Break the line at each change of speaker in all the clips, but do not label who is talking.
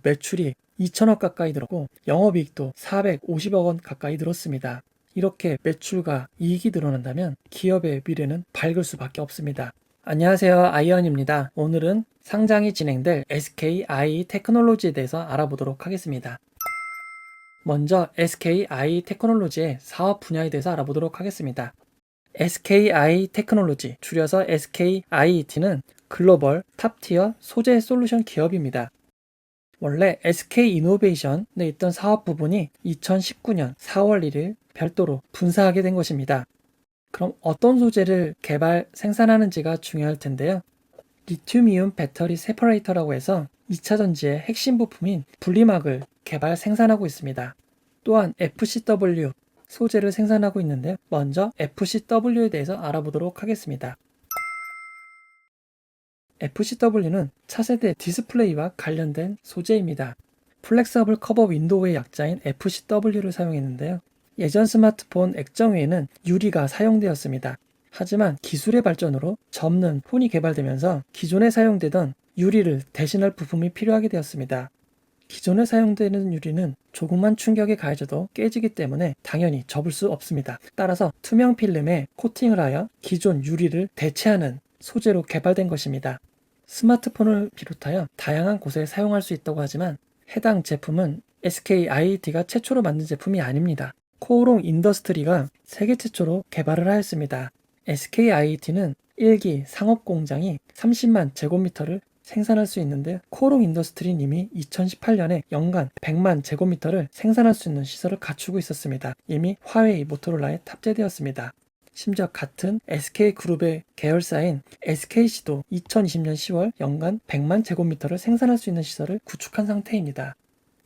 매출이 2천억 가까이 늘었고 영업이익도 450억 원 가까이 늘었습니다. 이렇게 매출과 이익이 늘어난다면 기업의 미래는 밝을 수밖에 없습니다. 안녕하세요, 아이언입니다. 오늘은 상장이 진행될 SKI 테크놀로지에 대해서 알아보도록 하겠습니다. 먼저 SKI 테크놀로지의 사업 분야에 대해서 알아보도록 하겠습니다. SKI 테크놀로지, 줄여서 SKIET는 글로벌 탑티어 소재 솔루션 기업입니다. 원래 SK이노베이션에 있던 사업 부분이 2019년 4월 1일 별도로 분사하게 된 것입니다. 그럼 어떤 소재를 개발, 생산하는지가 중요할 텐데요. 리튬이온 배터리 세퍼레이터라고 해서 2차 전지의 핵심 부품인 분리막을 개발, 생산하고 있습니다. 또한 FCW 소재를 생산하고 있는데 먼저 FCW에 대해서 알아보도록 하겠습니다. FCW는 차세대 디스플레이와 관련된 소재입니다. 플렉서블 커버 윈도우의 약자인 FCW를 사용했는데요. 예전 스마트폰 액정위에는 유리가 사용되었습니다. 하지만 기술의 발전으로 접는 폰이 개발되면서 기존에 사용되던 유리를 대신할 부품이 필요하게 되었습니다. 기존에 사용되는 유리는 조금만 충격에 가해져도 깨지기 때문에 당연히 접을 수 없습니다. 따라서 투명 필름에 코팅을 하여 기존 유리를 대체하는 소재로 개발된 것입니다. 스마트폰을 비롯하여 다양한 곳에 사용할 수 있다고 하지만 해당 제품은 SKIET가 최초로 만든 제품이 아닙니다. 코오롱 인더스트리가 세계 최초로 개발을 하였습니다. SKIET는 1기 상업 공장이 30만 제곱미터를 생산할 수 있는데 코오롱 인더스트리는 이미 2018년에 연간 100만 제곱미터를 생산할 수 있는 시설을 갖추고 있었습니다. 이미 화웨이, 모토로라에 탑재되었습니다. 심지어 같은 SK그룹의 계열사인 SKC도 2020년 10월 연간 100만 제곱미터를 생산할 수 있는 시설을 구축한 상태입니다.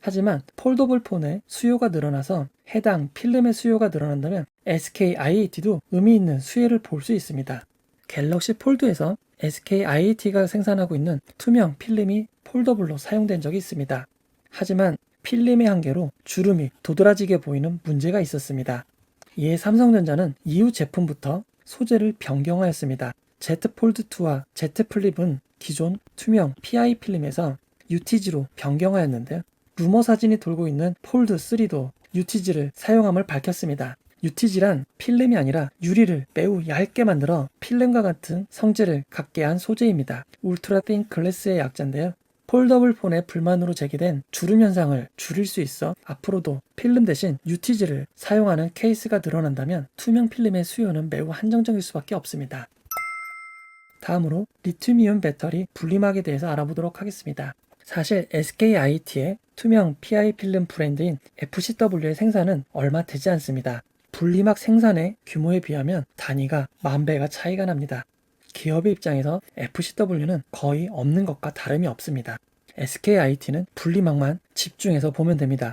하지만 폴더블 폰의 수요가 늘어나서 해당 필름의 수요가 늘어난다면 SKIET도 의미 있는 수혜를 볼 수 있습니다. 갤럭시 폴드에서 SKIET가 생산하고 있는 투명 필름이 폴더블로 사용된 적이 있습니다. 하지만 필름의 한계로 주름이 도드라지게 보이는 문제가 있었습니다. 이에 삼성전자는 이후 제품부터 소재를 변경하였습니다. Z 폴드2와 Z 플립은 기존 투명 PI 필름에서 UTG로 변경하였는데 루머 사진이 돌고 있는 폴드3도 UTG를 사용함을 밝혔습니다. UTG란 필름이 아니라 유리를 매우 얇게 만들어 필름과 같은 성질을 갖게 한 소재입니다. 울트라 틴 글래스의 약자인데요. 폴더블 폰의 불만으로 제기된 주름 현상을 줄일 수 있어 앞으로도 필름 대신 UTG를 사용하는 케이스가 늘어난다면 투명 필름의 수요는 매우 한정적일 수밖에 없습니다. 다음으로 리튬이온 배터리 분리막에 대해서 알아보도록 하겠습니다. 사실 SKIET의 투명 PI 필름 브랜드인 FCW의 생산은 얼마 되지 않습니다. 분리막 생산의 규모에 비하면 단위가 10,000배가 차이가 납니다. 기업의 입장에서 FCW는 거의 없는 것과 다름이 없습니다. SKIET는 분리막만 집중해서 보면 됩니다.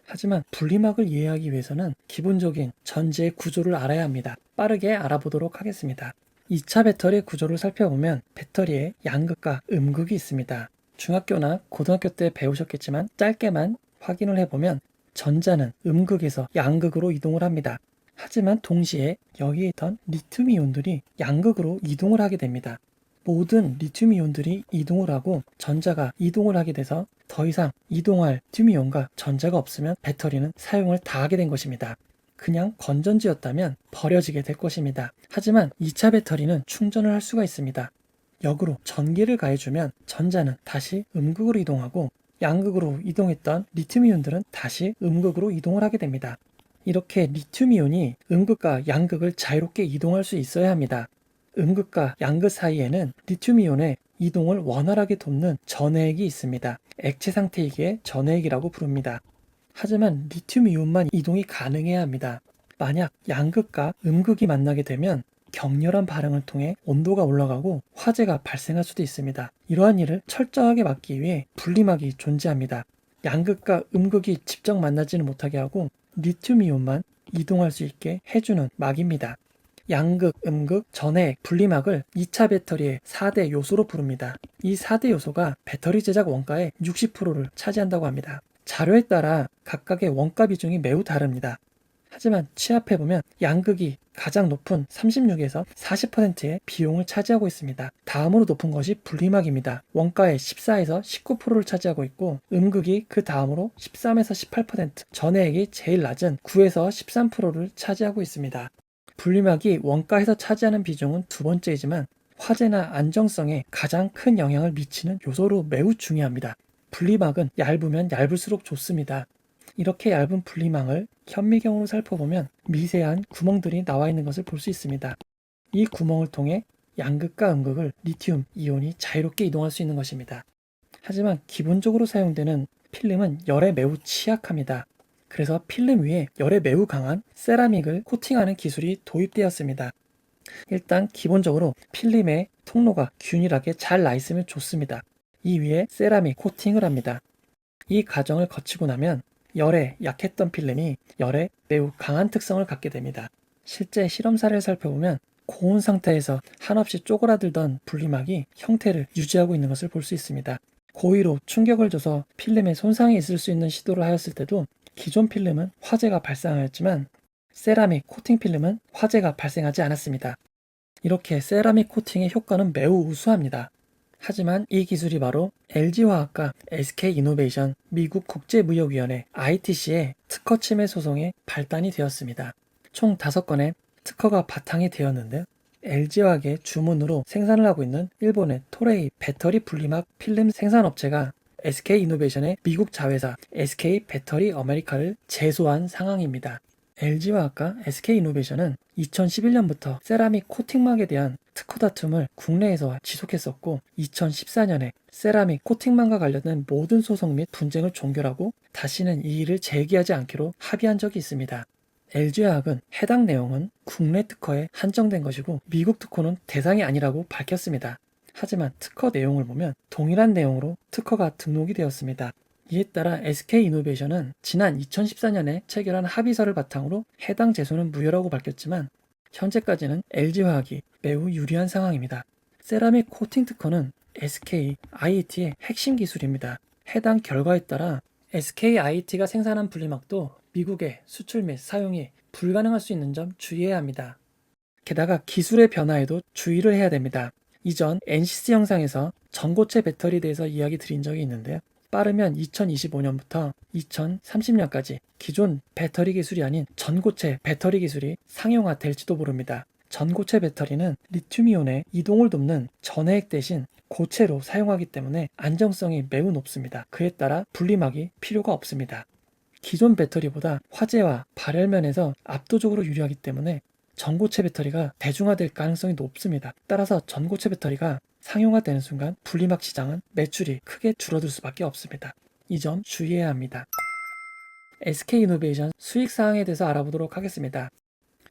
하지만 분리막을 이해하기 위해서는 기본적인 전지의 구조를 알아야 합니다. 빠르게 알아보도록 하겠습니다. 2차 배터리 구조를 살펴보면 배터리에 양극과 음극이 있습니다. 중학교나 고등학교 때 배우셨겠지만 짧게만 확인을 해보면 전자는 음극에서 양극으로 이동을 합니다. 하지만 동시에 여기에 있던 리튬이온들이 양극으로 이동을 하게 됩니다. 모든 리튬이온들이 이동을 하고 전자가 이동을 하게 돼서 더 이상 이동할 리튬이온과 전자가 없으면 배터리는 사용을 다 하게 된 것입니다. 그냥 건전지였다면 버려지게 될 것입니다. 하지만 2차 배터리는 충전을 할 수가 있습니다. 역으로 전기를 가해주면 전자는 다시 음극으로 이동하고 양극으로 이동했던 리튬이온들은 다시 음극으로 이동을 하게 됩니다. 이렇게 리튬이온이 음극과 양극을 자유롭게 이동할 수 있어야 합니다. 음극과 양극 사이에는 리튬이온의 이동을 원활하게 돕는 전해액이 있습니다. 액체 상태이기에 전해액이라고 부릅니다. 하지만 리튬이온만 이동이 가능해야 합니다. 만약 양극과 음극이 만나게 되면 격렬한 반응을 통해 온도가 올라가고 화재가 발생할 수도 있습니다. 이러한 일을 철저하게 막기 위해 분리막이 존재합니다. 양극과 음극이 직접 만나지는 못하게 하고 리튬이온만 이동할 수 있게 해주는 막입니다. 양극, 음극, 전해액, 분리막을 2차 배터리의 4대 요소로 부릅니다. 이 4대 요소가 배터리 제작 원가의 60%를 차지한다고 합니다. 자료에 따라 각각의 원가 비중이 매우 다릅니다. 하지만 취합해보면 양극이 가장 높은 36에서 40%의 비용을 차지하고 있습니다. 다음으로 높은 것이 분리막입니다. 원가의 14에서 19%를 차지하고 있고 음극이 그 다음으로 13에서 18%, 전해액이 제일 낮은 9에서 13%를 차지하고 있습니다. 분리막이 원가에서 차지하는 비중은 두 번째이지만 화재나 안정성에 가장 큰 영향을 미치는 요소로 매우 중요합니다. 분리막은 얇으면 얇을수록 좋습니다. 이렇게 얇은 분리망을 현미경으로 살펴보면 미세한 구멍들이 나와 있는 것을 볼 수 있습니다. 이 구멍을 통해 양극과 음극을 리튬 이온이 자유롭게 이동할 수 있는 것입니다. 하지만 기본적으로 사용되는 필름은 열에 매우 취약합니다. 그래서 필름 위에 열에 매우 강한 세라믹을 코팅하는 기술이 도입되었습니다. 일단 기본적으로 필름의 통로가 균일하게 잘 나 있으면 좋습니다. 이 위에 세라믹 코팅을 합니다. 이 과정을 거치고 나면 열에 약했던 필름이 열에 매우 강한 특성을 갖게 됩니다. 실제 실험 사례를 살펴보면 고온 상태에서 한없이 쪼그라들던 분리막이 형태를 유지하고 있는 것을 볼 수 있습니다. 고위로 충격을 줘서 필름에 손상이 있을 수 있는 시도를 하였을 때도 기존 필름은 화재가 발생하였지만 세라믹 코팅 필름은 화재가 발생하지 않았습니다. 이렇게 세라믹 코팅의 효과는 매우 우수합니다. 하지만 이 기술이 바로 LG화학과 SK이노베이션, 미국 국제무역위원회 ITC의 특허 침해 소송에 발단이 되었습니다. 총 5건의 특허가 바탕이 되었는데 LG화학의 주문으로 생산을 하고 있는 일본의 토레이 배터리 분리막 필름 생산업체가 SK이노베이션의 미국 자회사 SK 배터리 아메리카를 제소한 상황입니다. LG화학과 SK이노베이션은 2011년부터 세라믹 코팅막에 대한 특허 다툼을 국내에서 지속했었고 2014년에 세라믹 코팅망과 관련된 모든 소송 및 분쟁을 종결하고 다시는 이 일을 제기하지 않기로 합의한 적이 있습니다. LG화학은 해당 내용은 국내 특허에 한정된 것이고 미국 특허는 대상이 아니라고 밝혔습니다. 하지만 특허 내용을 보면 동일한 내용으로 특허가 등록이 되었습니다. 이에 따라 SK이노베이션은 지난 2014년에 체결한 합의서를 바탕으로 해당 제소는 무효라고 밝혔지만 현재까지는 LG화학이 매우 유리한 상황입니다. 세라믹 코팅 특허는 SK IET의 핵심 기술입니다. 해당 결과에 따라 SK IET가 생산한 분리막도 미국에 수출 및 사용이 불가능할 수 있는 점 주의해야 합니다. 게다가 기술의 변화에도 주의를 해야 됩니다. 이전 NCC 영상에서 전고체 배터리에 대해서 이야기 드린 적이 있는데요. 빠르면 2025년부터 2030년까지 기존 배터리 기술이 아닌 전고체 배터리 기술이 상용화 될지도 모릅니다. 전고체 배터리는 리튬이온의 이동을 돕는 전해액 대신 고체로 사용하기 때문에 안정성이 매우 높습니다. 그에 따라 분리막이 필요가 없습니다. 기존 배터리보다 화재와 발열면에서 압도적으로 유리하기 때문에 전고체 배터리가 대중화될 가능성이 높습니다. 따라서 전고체 배터리가 상용화되는 순간 분리막 시장은 매출이 크게 줄어들 수밖에 없습니다. 이 점 주의해야 합니다. SK이노베이션 수익 사항에 대해서 알아보도록 하겠습니다.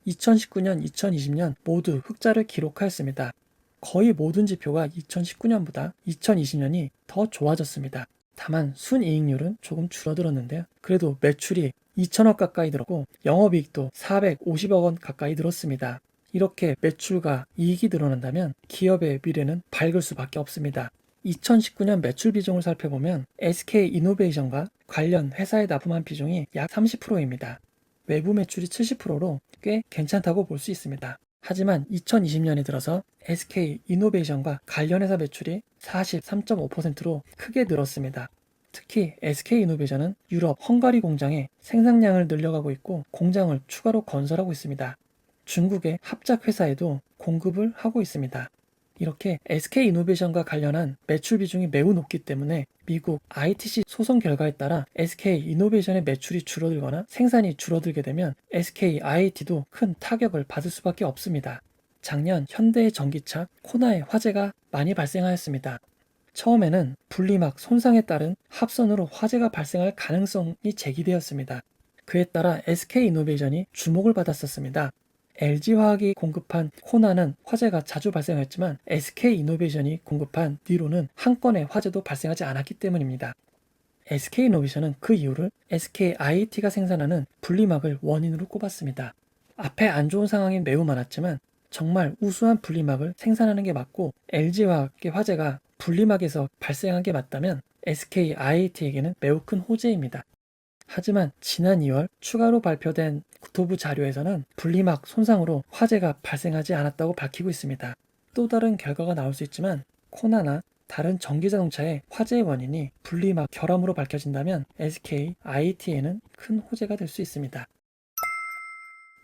2019년, 2020년 모두 흑자를 기록하였습니다. 거의 모든 지표가 2019년보다 2020년이 더 좋아졌습니다. 다만 순이익률은 조금 줄어들었는데요. 그래도 매출이 2천억 가까이 늘었고 영업이익도 450억 원 가까이 늘었습니다. 이렇게 매출과 이익이 늘어난다면 기업의 미래는 밝을 수밖에 없습니다. 2019년 매출 비중을 살펴보면 SK이노베이션과 관련 회사에 납품한 비중이 약 30%입니다. 외부 매출이 70%로 꽤 괜찮다고 볼 수 있습니다. 하지만 2020년에 들어서 SK이노베이션과 관련 회사 매출이 43.5%로 크게 늘었습니다. 특히 SK이노베이션은 유럽 헝가리 공장에 생산량을 늘려가고 있고 공장을 추가로 건설하고 있습니다. 중국의 합작 회사에도 공급을 하고 있습니다. 이렇게 SK이노베이션과 관련한 매출 비중이 매우 높기 때문에 미국 ITC 소송 결과에 따라 SK이노베이션의 매출이 줄어들거나 생산이 줄어들게 되면 SKIT도 큰 타격을 받을 수밖에 없습니다. 작년 현대의 전기차 코나의 화재가 많이 발생하였습니다. 처음에는 분리막 손상에 따른 합선으로 화재가 발생할 가능성이 제기되었습니다. 그에 따라 SK이노베이션이 주목을 받았었습니다. LG화학이 공급한 코나는 화재가 자주 발생했지만 SK이노베이션이 공급한 니로는 한 건의 화재도 발생하지 않았기 때문입니다. SK이노베이션은 그 이유를 SKIT가 생산하는 분리막을 원인으로 꼽았습니다. 앞에 안 좋은 상황이 매우 많았지만 정말 우수한 분리막을 생산하는 게 맞고 LG화학의 화재가 분리막에서 발생한 게 맞다면 SKIT에게는 매우 큰 호재입니다. 하지만 지난 2월 추가로 발표된 국토부 자료에서는 분리막 손상으로 화재가 발생하지 않았다고 밝히고 있습니다. 또 다른 결과가 나올 수 있지만 코나나 다른 전기자동차의 화재의 원인이 분리막 결함으로 밝혀진다면 SK IT에는 큰 호재가 될 수 있습니다.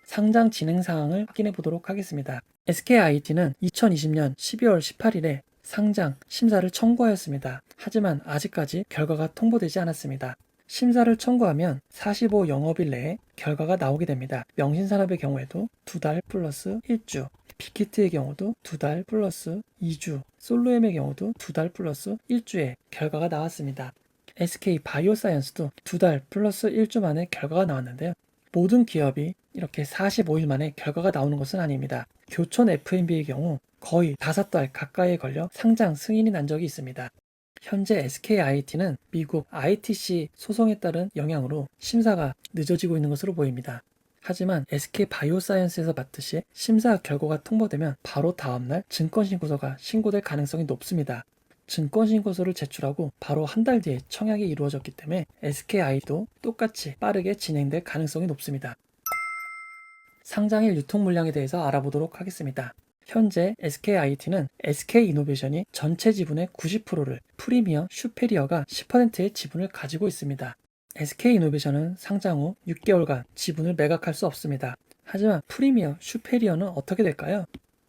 상장 진행 사항을 확인해 보도록 하겠습니다. SK IT는 2020년 12월 18일에 상장 심사를 청구하였습니다. 하지만 아직까지 결과가 통보되지 않았습니다. 심사를 청구하면 45 영업일 내에 결과가 나오게 됩니다. 명신산업의 경우에도 2달 플러스 1주, 빅히트의 경우도 2달 플러스 2주, 솔로엠의 경우도 2달 플러스 1주에 결과가 나왔습니다. SK 바이오사이언스도 2달 플러스 1주 만에 결과가 나왔는데요. 모든 기업이 이렇게 45일 만에 결과가 나오는 것은 아닙니다. 교촌 F&B의 경우 거의 5달 가까이에 걸려 상장 승인이 난 적이 있습니다. 현재 SKIT는 미국 ITC 소송에 따른 영향으로 심사가 늦어지고 있는 것으로 보입니다. 하지만 SK바이오사이언스에서 봤듯이 심사 결과가 통보되면 바로 다음날 증권신고서가 신고될 가능성이 높습니다. 증권신고서를 제출하고 바로 한 달 뒤에 청약이 이루어졌기 때문에 SKI도 똑같이 빠르게 진행될 가능성이 높습니다. 상장일 유통 물량에 대해서 알아보도록 하겠습니다. 현재 SKIT는 SK이노베이션이 전체 지분의 90%를, 프리미어 슈페리어가 10%의 지분을 가지고 있습니다. SK이노베이션은 상장 후 6개월간 지분을 매각할 수 없습니다. 하지만 프리미어 슈페리어는 어떻게 될까요?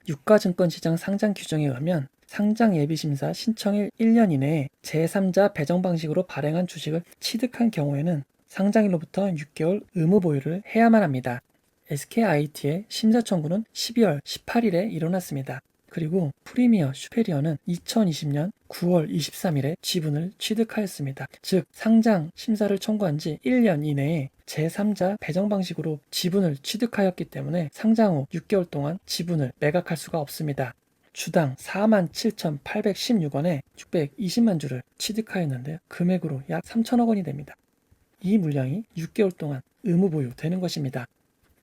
유가증권시장 상장 규정에 의하면 상장 예비심사 신청일 1년 이내에 제3자 배정 방식으로 발행한 주식을 취득한 경우에는 상장일로부터 6개월 의무 보유를 해야만 합니다. SKIT의 심사 청구는 12월 18일에 일어났습니다. 그리고 프리미어 슈페리어는 2020년 9월 23일에 지분을 취득하였습니다. 즉 상장 심사를 청구한 지 1년 이내에 제3자 배정 방식으로 지분을 취득하였기 때문에 상장 후 6개월 동안 지분을 매각할 수가 없습니다. 주당 47,816원에 620만 주를 취득하였는데요. 금액으로 약 3천억 원이 됩니다. 이 물량이 6개월 동안 의무 보유되는 것입니다.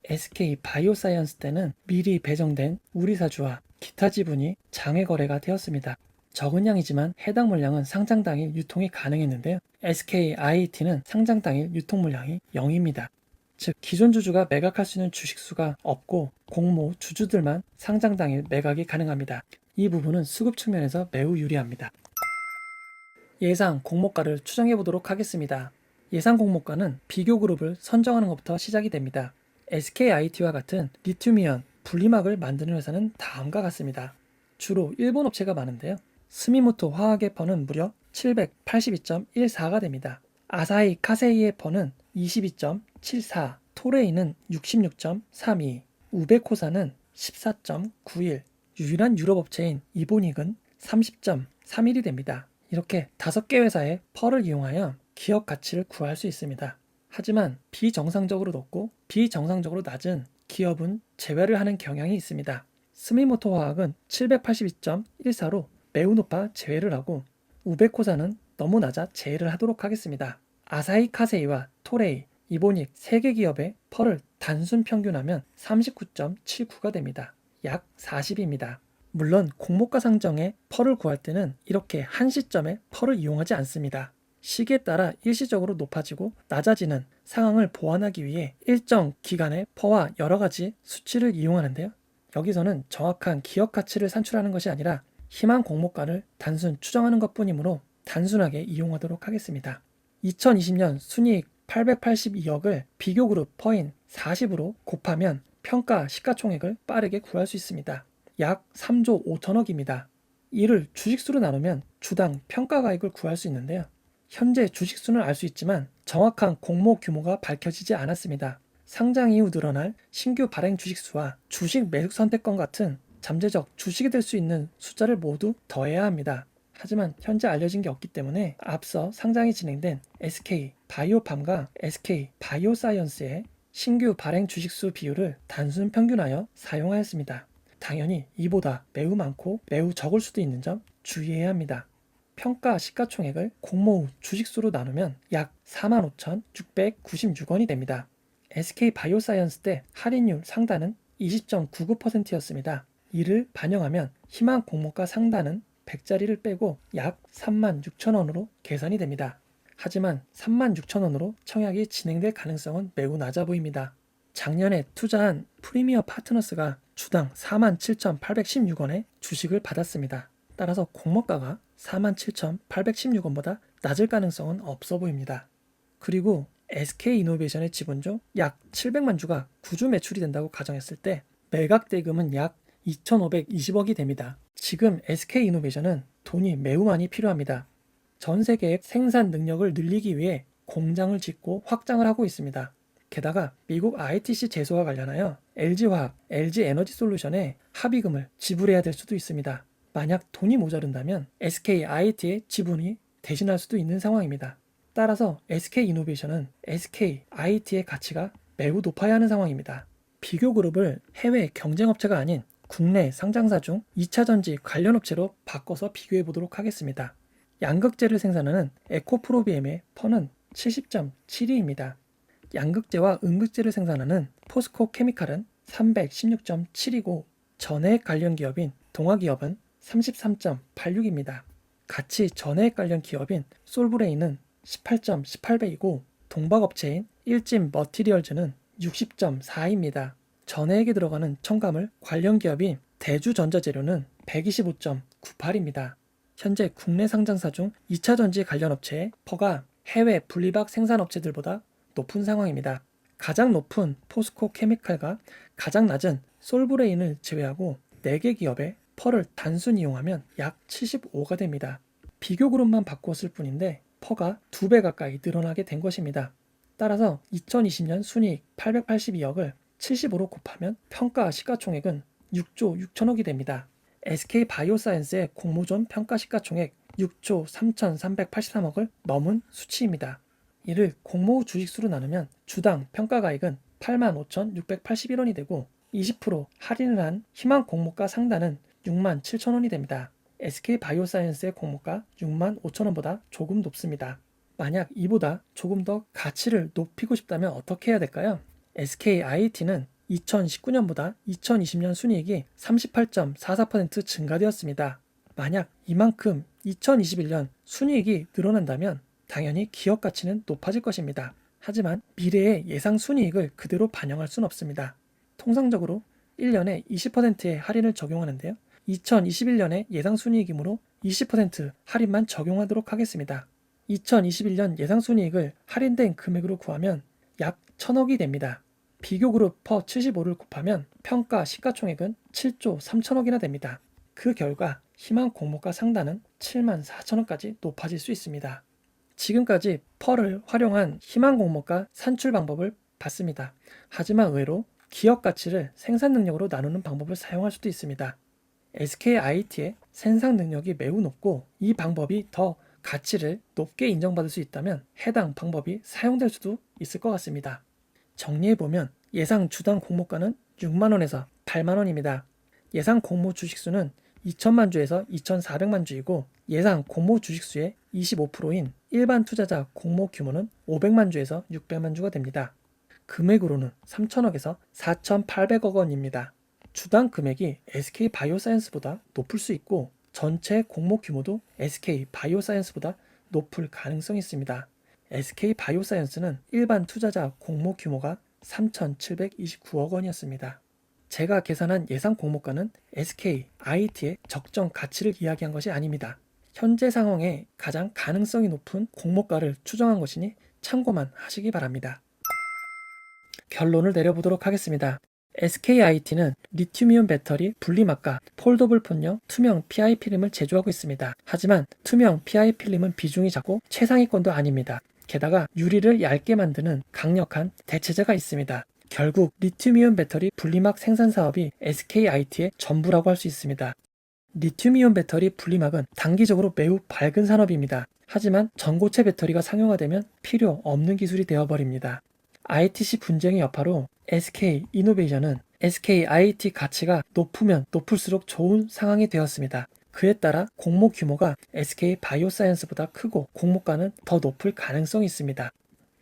SK 바이오사이언스 때는 미리 배정된 우리사주와 기타 지분이 장외 거래가 되었습니다. 적은 양이지만 해당 물량은 상장 당일 유통이 가능했는데요. SK IT는 상장 당일 유통 물량이 0입니다. 즉 기존 주주가 매각할 수 있는 주식수가 없고 공모 주주들만 상장 당일 매각이 가능합니다. 이 부분은 수급 측면에서 매우 유리합니다. 예상 공모가를 추정해 보도록 하겠습니다. 예상 공모가는 비교 그룹을 선정하는 것부터 시작이 됩니다. SKIT와 같은 리튬이온 분리막을 만드는 회사는 다음과 같습니다. 주로 일본 업체가 많은데요. 스미모토 화학의 퍼는 무려 782.14가 됩니다. 아사히 카세이의 퍼는 22.74, 토레이는 66.32, 우베코사는 14.91, 유일한 유럽 업체인 이보닉은 30.31이 됩니다. 이렇게 5개 회사의 펄을 이용하여 기업 가치를 구할 수 있습니다. 하지만 비정상적으로 높고 비정상적으로 낮은 기업은 제외를 하는 경향이 있습니다. 스미모토 화학은 782.14로 매우 높아 제외를 하고 우베코사는 너무 낮아 제외를 하도록 하겠습니다. 아사히 카세이와 토레이, 이보닉 3개 기업의 펄을 단순 평균하면 39.79가 됩니다. 약 40입니다. 물론 공모가 상정에 펄을 구할 때는 이렇게 한 시점에 펄을 이용하지 않습니다. 시기에 따라 일시적으로 높아지고 낮아지는 상황을 보완하기 위해 일정 기간의 퍼와 여러 가지 수치를 이용하는데요. 여기서는 정확한 기업 가치를 산출하는 것이 아니라 희망 공모가를 단순 추정하는 것뿐이므로 단순하게 이용하도록 하겠습니다. 2020년 순이익 882억을 비교그룹 퍼인 40으로 곱하면 평가 시가총액을 빠르게 구할 수 있습니다. 약 3조 5천억입니다. 이를 주식수로 나누면 주당 평가가액을 구할 수 있는데요. 현재 주식수는 알 수 있지만 정확한 공모 규모가 밝혀지지 않았습니다. 상장 이후 늘어날 신규 발행 주식수와 주식 매수 선택권 같은 잠재적 주식이 될 수 있는 숫자를 모두 더해야 합니다. 하지만 현재 알려진 게 없기 때문에 앞서 상장이 진행된 SK 바이오팜과 SK 바이오사이언스의 신규 발행 주식수 비율을 단순 평균하여 사용하였습니다. 당연히 이보다 매우 많고 매우 적을 수도 있는 점 주의해야 합니다. 평가 시가총액을 공모 후 주식수로 나누면 약 45,696원이 됩니다. SK 바이오사이언스 때 할인율 상단은 20.99%였습니다. 이를 반영하면 희망 공모가 상단은 100자리를 빼고 약 36,000원으로 계산이 됩니다. 하지만 36,000원으로 청약이 진행될 가능성은 매우 낮아 보입니다. 작년에 투자한 프리미어 파트너스가 주당 47,816원의 주식을 받았습니다. 따라서 공모가가 47,816원보다 낮을 가능성은 없어 보입니다. 그리고 SK이노베이션의 지분조 약 700만 주가 구주 매출이 된다고 가정했을 때 매각 대금은 약 2,520억이 됩니다. 지금 SK이노베이션은 돈이 매우 많이 필요합니다. 전 세계의 생산 능력을 늘리기 위해 공장을 짓고 확장을 하고 있습니다. 게다가 미국 ITC 제소와 관련하여 LG화학, LG에너지솔루션에 합의금을 지불해야 될 수도 있습니다. 만약 돈이 모자른다면 SKIT의 지분이 대신할 수도 있는 상황입니다. 따라서 SK이노베이션은 SKIT의 가치가 매우 높아야 하는 상황입니다. 비교그룹을 해외 경쟁업체가 아닌 국내 상장사 중 2차전지 관련 업체로 바꿔서 비교해 보도록 하겠습니다. 양극재를 생산하는 에코프로비엠의 퍼는 70.72입니다. 양극재와 음극재를 생산하는 포스코 케미칼은 316.7이고 전해액 관련 기업인 동아기업은 33.86입니다. 같이 전해액 관련 기업인 솔브레인은 18.18배이고 동박업체인 일진 머티리얼즈는 60.4입니다. 전해액에 들어가는 첨가물 관련 기업인 대주전자재료는 125.98입니다. 현재 국내 상장사 중 2차전지 관련 업체의 퍼가 해외 분리박 생산업체들보다 높은 상황입니다. 가장 높은 포스코 케미칼과 가장 낮은 솔브레인을 제외하고 4개 기업의 퍼를 단순 이용하면 약 75가 됩니다. 비교그룹만 바꾸었을 뿐인데 퍼가 2배 가까이 늘어나게 된 것입니다. 따라서 2020년 순이익 882억을 75로 곱하면 평가 시가총액은 6조 6천억이 됩니다. SK바이오사이언스의 공모전 평가 시가총액 6조 3,383억을 넘은 수치입니다. 이를 공모 주식수로 나누면 주당 평가가액은 85,681원이 되고 20% 할인을 한 희망 공모가 상단은 67,000원이 됩니다. SK바이오사이언스의 공모가 65,000원보다 조금 높습니다. 만약 이보다 조금 더 가치를 높이고 싶다면 어떻게 해야 될까요? SKIT는 2019년보다 2020년 순이익이 38.44% 증가되었습니다. 만약 이만큼 2021년 순이익이 늘어난다면 당연히 기업 가치는 높아질 것입니다. 하지만 미래의 예상 순이익을 그대로 반영할 수는 없습니다. 통상적으로 1년에 20%의 할인을 적용하는데요. 2021년의 예상 순이익이므로 20% 할인만 적용하도록 하겠습니다. 2021년 예상 순이익을 할인된 금액으로 구하면 약 1,000억이 됩니다. 비교그룹 퍼 75를 곱하면 평가 시가총액은 7조 3천억이나 됩니다. 그 결과 희망 공모가 상단은 74,000원까지 높아질 수 있습니다. 지금까지 펄을 활용한 희망 공모가 산출 방법을 봤습니다. 하지만 의외로 기업 가치를 생산 능력으로 나누는 방법을 사용할 수도 있습니다. SKIT의 생산 능력이 매우 높고 이 방법이 더 가치를 높게 인정받을 수 있다면 해당 방법이 사용될 수도 있을 것 같습니다. 정리해보면 예상 주당 공모가는 6만원에서 8만원입니다. 예상 공모 주식수는 2천만 주에서 2,400만 주이고 예상 공모 주식수의 25%인 일반 투자자 공모 규모는 500만 주에서 600만 주가 됩니다. 금액으로는 3천억에서 4,800억 원입니다. 주당 금액이 SK바이오사이언스보다 높을 수 있고 전체 공모 규모도 SK바이오사이언스보다 높을 가능성이 있습니다. SK바이오사이언스는 일반 투자자 공모 규모가 3,729억 원이었습니다. 제가 계산한 예상 공모가는 SKIT의 적정 가치를 이야기한 것이 아닙니다. 현재 상황에 가장 가능성이 높은 공모가를 추정한 것이니 참고만 하시기 바랍니다. 결론을 내려보도록 하겠습니다. SKIT는 리튬이온 배터리 분리막과 폴더블 폰용 투명 PI 필름을 제조하고 있습니다. 하지만 투명 PI 필름은 비중이 작고 최상위권도 아닙니다. 게다가 유리를 얇게 만드는 강력한 대체재가 있습니다. 결국 리튬이온 배터리 분리막 생산 사업이 SKIT의 전부라고 할 수 있습니다. 리튬이온 배터리 분리막은 단기적으로 매우 밝은 산업입니다. 하지만 전고체 배터리가 상용화되면 필요 없는 기술이 되어버립니다. ITC 분쟁의 여파로 SK이노베이션은 SKIT 가치가 높으면 높을수록 좋은 상황이 되었습니다. 그에 따라 공모 규모가 SK바이오사이언스보다 크고 공모가는 더 높을 가능성이 있습니다.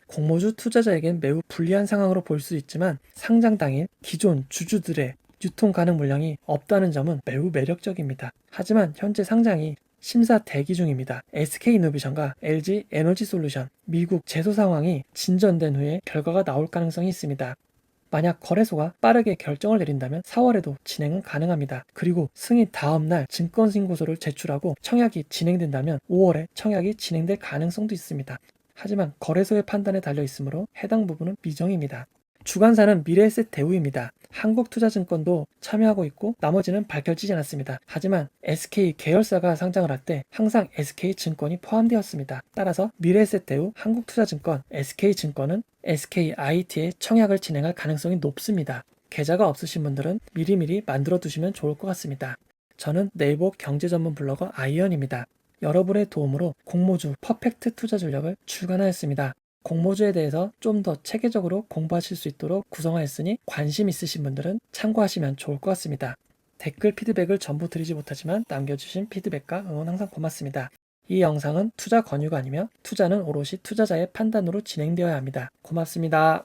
공모주 투자자에겐 매우 불리한 상황으로 볼 수 있지만 상장 당일 기존 주주들의 유통 가능 물량이 없다는 점은 매우 매력적입니다. 하지만 현재 상장이 심사 대기 중입니다. SK이노베이션과 LG 에너지솔루션, 미국 제소 상황이 진전된 후에 결과가 나올 가능성이 있습니다. 만약 거래소가 빠르게 결정을 내린다면 4월에도 진행은 가능합니다. 그리고 승인 다음 날 증권신고서를 제출하고 청약이 진행된다면 5월에 청약이 진행될 가능성도 있습니다. 하지만 거래소의 판단에 달려 있으므로 해당 부분은 미정입니다. 주관사는 미래에셋 대우입니다. 한국투자증권도 참여하고 있고 나머지는 밝혀지지 않았습니다. 하지만 SK 계열사가 상장을 할 때 항상 SK증권이 포함되었습니다. 따라서 미래에셋 대우, 한국투자증권, SK증권은 SKIT에 청약을 진행할 가능성이 높습니다. 계좌가 없으신 분들은 미리미리 만들어 두시면 좋을 것 같습니다. 저는 네이버 경제 전문 블로거 아이언입니다. 여러분의 도움으로 공모주 퍼펙트 투자 전략을 출간하였습니다. 공모주에 대해서 좀 더 체계적으로 공부하실 수 있도록 구성하였으니 관심 있으신 분들은 참고하시면 좋을 것 같습니다. 댓글 피드백을 전부 드리지 못하지만 남겨주신 피드백과 응원 항상 고맙습니다. 이 영상은 투자 권유가 아니며 투자는 오롯이 투자자의 판단으로 진행되어야 합니다. 고맙습니다.